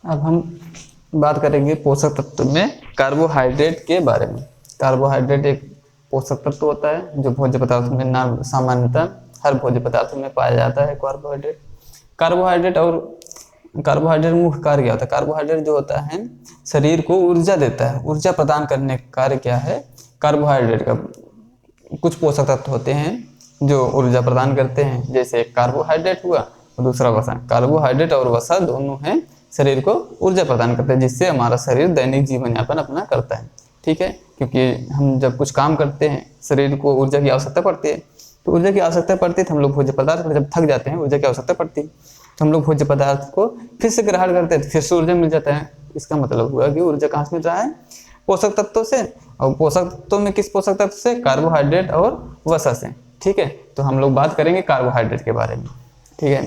अब हम बात करेंगे पोषक तत्व में कार्बोहाइड्रेट के बारे में। कार्बोहाइड्रेट एक पोषक तत्व होता है जो भोज्य पदार्थ में ना सामान्यतः हर भोज्य पदार्थ में पाया जाता है। कार्बोहाइड्रेट मुख्य कार्य क्या होता है? कार्बोहाइड्रेट जो होता है शरीर को ऊर्जा देता है। ऊर्जा प्रदान करने का कार्य क्या है कार्बोहाइड्रेट का? कुछ पोषक तत्व होते हैं जो ऊर्जा प्रदान करते हैं, जैसे कार्बोहाइड्रेट हुआ और दूसरा वसा। कार्बोहाइड्रेट और वसा दोनों हैं शरीर को ऊर्जा प्रदान करते हैं, जिससे हमारा शरीर दैनिक जीवन यापन अपना करता है। ठीक है, क्योंकि हम जब कुछ काम करते हैं शरीर को ऊर्जा की आवश्यकता पड़ती है, तो ऊर्जा की आवश्यकता पड़ती है तो हम लोग भोज्य पदार्थ जब थक जाते हैं ऊर्जा की आवश्यकता पड़ती है, तो हम लोग भोज्य पदार्थ को फिर से ग्रहण करते हैं तो फिर से ऊर्जा मिल जाता है। इसका मतलब हुआ कि ऊर्जा कहाँ से मिल रहा है? पोषक तत्वों से। और पोषक तत्वों में किस पोषक तत्व से? कार्बोहाइड्रेट और वसा से। ठीक है, तो हम लोग बात करेंगे कार्बोहाइड्रेट के बारे में। ठीक है,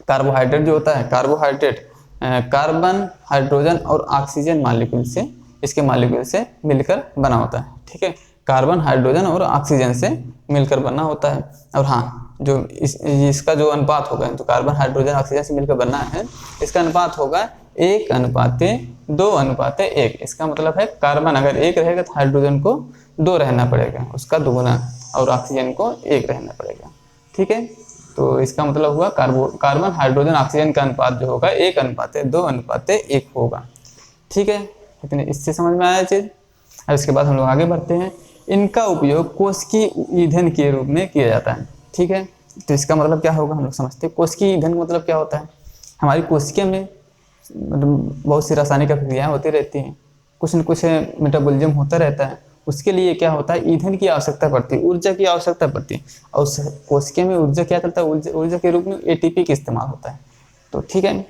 कार्बोहाइड्रेट जो होता है, कार्बोहाइड्रेट कार्बन, हाइड्रोजन और ऑक्सीजन मालिक्यूल से, इसके मालिक्यूल से मिलकर बना होता है। ठीक है, कार्बन, हाइड्रोजन और ऑक्सीजन से मिलकर बना होता है। और हाँ, जो इसका जो अनुपात होगा, तो कार्बन, हाइड्रोजन, ऑक्सीजन से मिलकर बनना है, इसका अनुपात होगा 1:2:1। इसका मतलब है कार्बन अगर 1 रहेगा तो हाइड्रोजन को 2 रहना पड़ेगा, उसका दुगुना, और ऑक्सीजन को 1 रहना पड़ेगा। ठीक है, तो इसका मतलब हुआ कार्बन, हाइड्रोजन, ऑक्सीजन का अनुपात जो होगा 1:2:1 होगा। ठीक है, इतने इससे समझ में आया चीज़। अब इसके बाद हम लोग आगे बढ़ते हैं। इनका उपयोग कोशिकीय ईंधन के रूप में किया जाता है। ठीक है, तो इसका मतलब क्या होगा हम लोग समझते हैं। कोशिकीय ईंधन मतलब क्या होता है? हमारी कोशिका में मतलब बहुत सी रासायनिक प्रक्रियाएँ होती रहती हैं, कुछ न कुछ मेटाबॉलिज्म होता रहता है। उसके लिए क्या होता है? ईंधन की आवश्यकता पड़ती है, ऊर्जा की आवश्यकता पड़ती है। और उस कोशिका में ऊर्जा क्या करता है? ऊर्जा के रूप में एटीपी का इस्तेमाल होता है। तो ठीक है,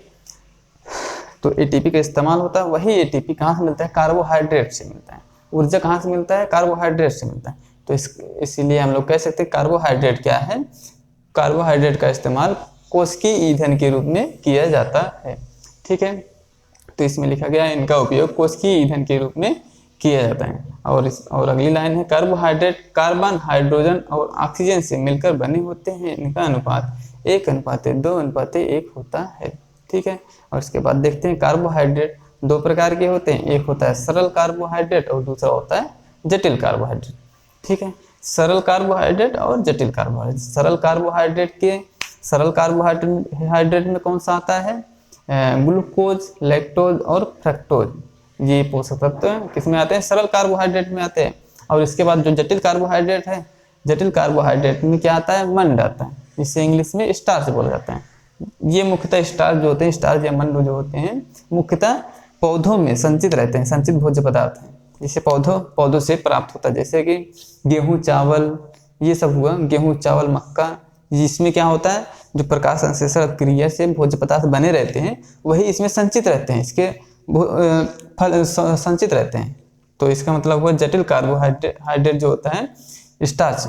तो एटीपी का इस्तेमाल होता है। वही एटीपी कहाँ से मिलता है? कार्बोहाइड्रेट से मिलता है। ऊर्जा कहाँ से मिलता है? कार्बोहाइड्रेट से मिलता है। तो इसीलिए हम लोग कह सकते हैं कार्बोहाइड्रेट क्या है? कार्बोहाइड्रेट का इस्तेमाल कोशिकीय ईंधन के रूप में किया जाता है। ठीक है, तो इसमें लिखा गया है इनका उपयोग कोशिकीय ईंधन के रूप में किया जाता है। और अगली लाइन है, कार्बोहाइड्रेट कार्बन, हाइड्रोजन और ऑक्सीजन से मिलकर बने होते हैं। इनका अनुपात 1:2:1 होता है। ठीक है, और इसके बाद देखते हैं कार्बोहाइड्रेट 2 प्रकार के होते हैं। एक होता है सरल कार्बोहाइड्रेट और दूसरा होता है जटिल कार्बोहाइड्रेट। ठीक है, सरल कार्बोहाइड्रेट और जटिल कार्बोहाइड्रेट। सरल कार्बोहाइड्रेट में कौन सा आता है? ग्लूकोज, लैक्टोज और फ्रक्टोज, ये पोषक तत्व किसमें आते हैं? सरल कार्बोहाइड्रेट में आते हैं। और इसके बाद जो जटिल कार्बोहाइड्रेट है, जटिल कार्बोहाइड्रेट में क्या आता है? मंड आता है, जिसे इंग्लिश में स्टार्च बोला जाता है। ये मुख्यतः स्टार्च जो होते हैं, स्टार्च या मंड जो होते हैं, मुख्यतः पौधों में संचित रहते हैं, संचित भोज्य पदार्थ हैं, जिसे पौधों से प्राप्त होता है। जैसे कि गेहूँ, चावल, ये सब हुआ, गेहूँ, चावल, मक्का। जिसमें क्या होता है? जो प्रकाश संश्लेषण क्रिया से भोज्य पदार्थ बने रहते हैं वही इसमें संचित रहते हैं, इसके फल संचित रहते हैं। तो इसका मतलब हुआ जटिल कार्बोहाइड्रेट जो होता है स्टार्च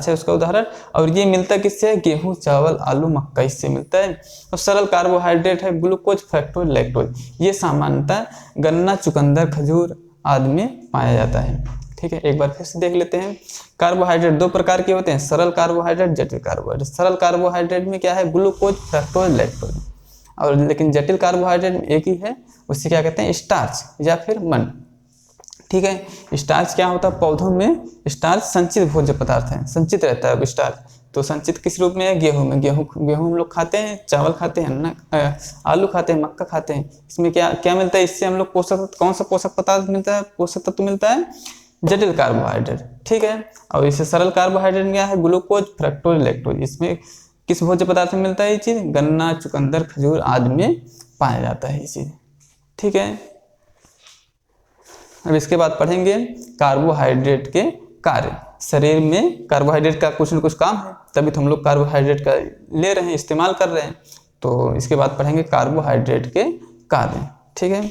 है उसका उदाहरण। और ये मिलता किससे? गेहूं, चावल, आलू, मक्का, इससे मिलता है। और सरल कार्बोहाइड्रेट है ग्लूकोज, फ्रक्टोज, लैक्टोज। ये सामान्यतः गन्ना, चुकंदर, खजूर आदि में पाया जाता है। ठीक है, एक बार फिर से देख लेते हैं। कार्बोहाइड्रेट 2 प्रकार के होते हैं, सरल कार्बोहाइड्रेट, जटिल कार्बोहाइड्रेट। सरल कार्बोहाइड्रेट में क्या है? Glucose, fructose, lactose. और लेकिन जटिल कार्बोहाइड्रेट में एक ही है, उससे क्या कहते हैं? स्टार्च या फिर मंड। ठीक है, स्टार्च क्या होता है? पौधों में स्टार्च संचित भोज्य पदार्थ है, संचित रहता है स्टार्च। तो संचित किस रूप में है? गेहूं में। गेहूं हम लोग खाते हैं, चावल खाते हैं, आलू खाते हैं, मक्का खाते हैं। इसमें क्या मिलता है? इससे हम लोग कौन सा पोषक पदार्थ मिलता है? पोषक तत्व मिलता है जटिल कार्बोहाइड्रेट। ठीक है, और इससे सरल कार्बोहाइड्रेट क्या है? Glucose, fructose, lactose. इसमें किस भोज्य पदार्थ में मिलता है ये चीज़? गन्ना, चुकंदर, खजूर आदि में पाया जाता है ये चीज़। ठीक है, अब इसके बाद पढ़ेंगे कार्बोहाइड्रेट के कार्य। शरीर में कार्बोहाइड्रेट का कुछ न कुछ काम है, तभी तो हम लोग कार्बोहाइड्रेट का ले रहे हैं, इस्तेमाल कर रहे हैं। तो इसके बाद पढ़ेंगे कार्बोहाइड्रेट के कार्य। ठीक है।